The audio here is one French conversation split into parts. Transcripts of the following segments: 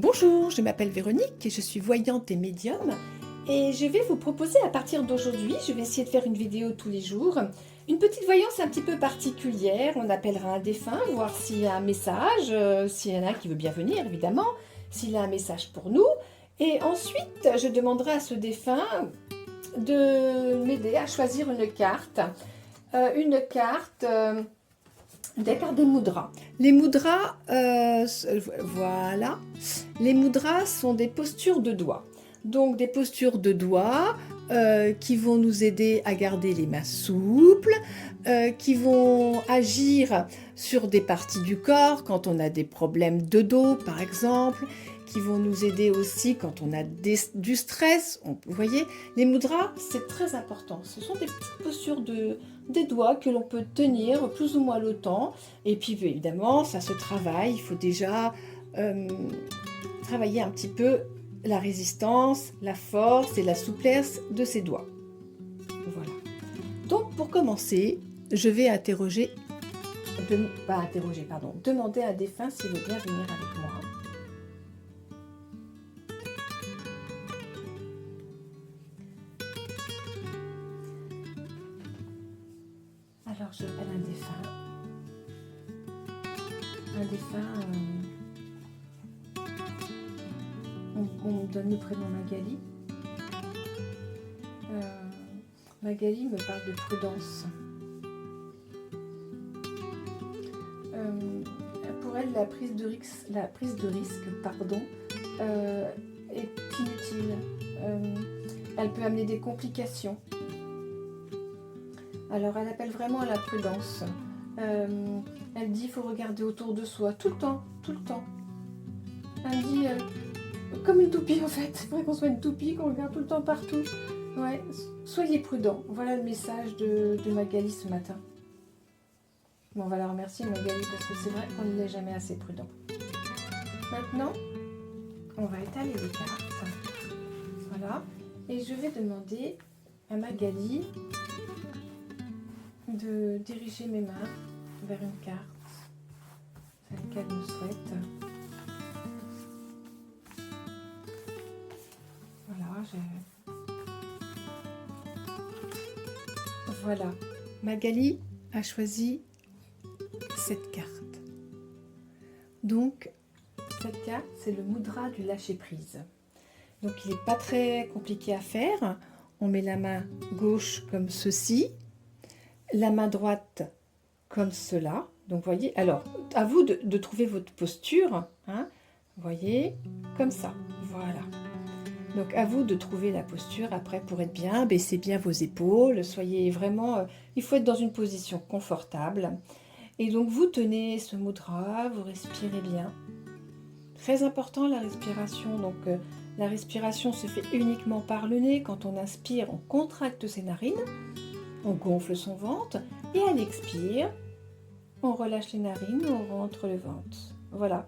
Bonjour, je m'appelle Véronique et je suis voyante et médium et je vais vous proposer à partir d'aujourd'hui, je vais essayer de faire une vidéo tous les jours, une petite voyance un petit peu particulière. On appellera un défunt, voir s'il y a un message, s'il y en a un qui veut bien venir évidemment, s'il a un message pour nous. Et ensuite, je demanderai à ce défunt de m'aider à choisir une carte. Des cartes des mudras. Les mudras, voilà. Les mudras sont des postures de doigts. Donc des postures de doigts qui vont nous aider à garder les mains souples, qui vont agir sur des parties du corps quand on a des problèmes de dos par exemple, qui vont nous aider aussi quand on a du stress. Vous voyez, les mudras, c'est très important. Ce sont des petites postures des doigts que l'on peut tenir plus ou moins longtemps. Et puis évidemment, ça se travaille. Il faut déjà travailler un petit peu la résistance, la force et la souplesse de ses doigts. Voilà. Donc pour commencer, je vais demander à un défunt s'il veut bien venir avec moi. Alors je appelle un défunt. On me donne le prénom Magali. Magali me parle de prudence. Pour elle, la prise de risque, est inutile. Elle peut amener des complications. Alors, elle appelle vraiment à la prudence. Elle dit qu'il faut regarder autour de soi tout le temps. Elle dit comme une toupie en fait. Il faudrait qu'on soit une toupie, qu'on regarde tout le temps partout. Ouais, soyez prudents. Voilà le message de Magali ce matin. Bon, on va la remercier Magali parce que c'est vrai qu'on n'est jamais assez prudent. Maintenant, on va étaler les cartes. Voilà. Et je vais demander à Magali de diriger mes mains vers une carte, celle qu'elle me souhaite. Voilà, Magali a choisi cette carte. Donc, cette carte, c'est le mudra du lâcher-prise. Donc, il n'est pas très compliqué à faire. On met la main gauche comme ceci, la main droite comme cela. Donc, voyez, alors, à vous de trouver votre posture. Hein, voyez, comme ça. Voilà. Donc, à vous de trouver la posture après pour être bien. Baissez bien vos épaules. Soyez vraiment... il faut être dans une position confortable. Et donc, vous tenez ce mudra, vous respirez bien. Très important, la respiration. Donc, la respiration se fait uniquement par le nez. Quand on inspire, on contracte ses narines. On gonfle son ventre. Et à l'expire, on relâche les narines, on rentre le ventre. Voilà.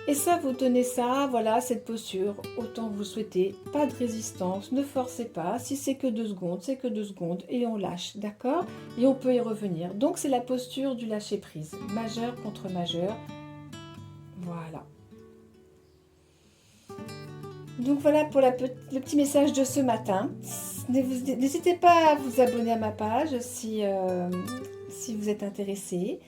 Et ça, vous tenez ça, voilà, cette posture, autant que vous souhaitez. Pas de résistance, ne forcez pas. Si c'est que 2 secondes, c'est que 2 secondes. Et on lâche, d'accord? Et on peut y revenir. Donc, c'est la posture du lâcher-prise. Majeur contre majeur. Voilà. Donc, voilà pour le petit message de ce matin. N'hésitez pas à vous abonner à ma page si vous êtes intéressé.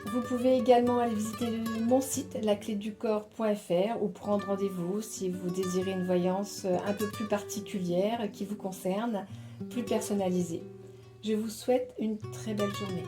Vous pouvez également aller visiter mon site, lacléducorps.fr, ou prendre rendez-vous si vous désirez une voyance un peu plus particulière qui vous concerne, plus personnalisée. Je vous souhaite une très belle journée.